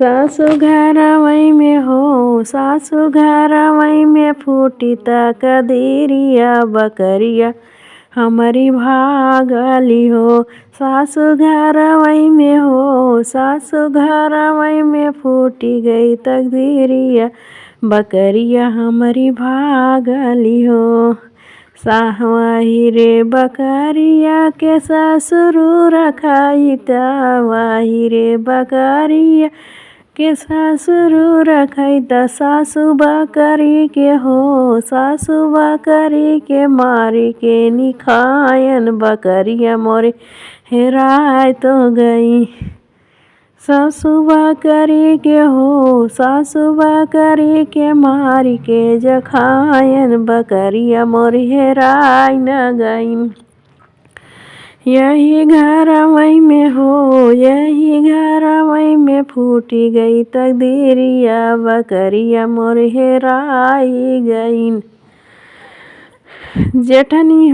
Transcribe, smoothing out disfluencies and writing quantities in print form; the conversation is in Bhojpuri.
सासु घरवई में हो, सासु घरवई में फूटी त कदीरिया बकरिया हमारी भागली हो। सासु घरवई में हो, सासु घरवई में फूटी गई तकदीरिया बकरिया हमारी भागली हो। साहवाही रे बकरिया के ससुर रखाई त वाही रे बकरिया के ससुर रखाई त सासु बकरी के हो, सासु बकरी के मारी के निखायन बकरिया मोरे हेराय तो गई। सासु बकरी के हो, सासु बकरी के मारी के जखायन बकरिया मोर हेराय न गईन। यही घरवई में हो, यही घरवई में फूटी गई तकदीरिया बकरिया मोर हेराय गईन। जेठनी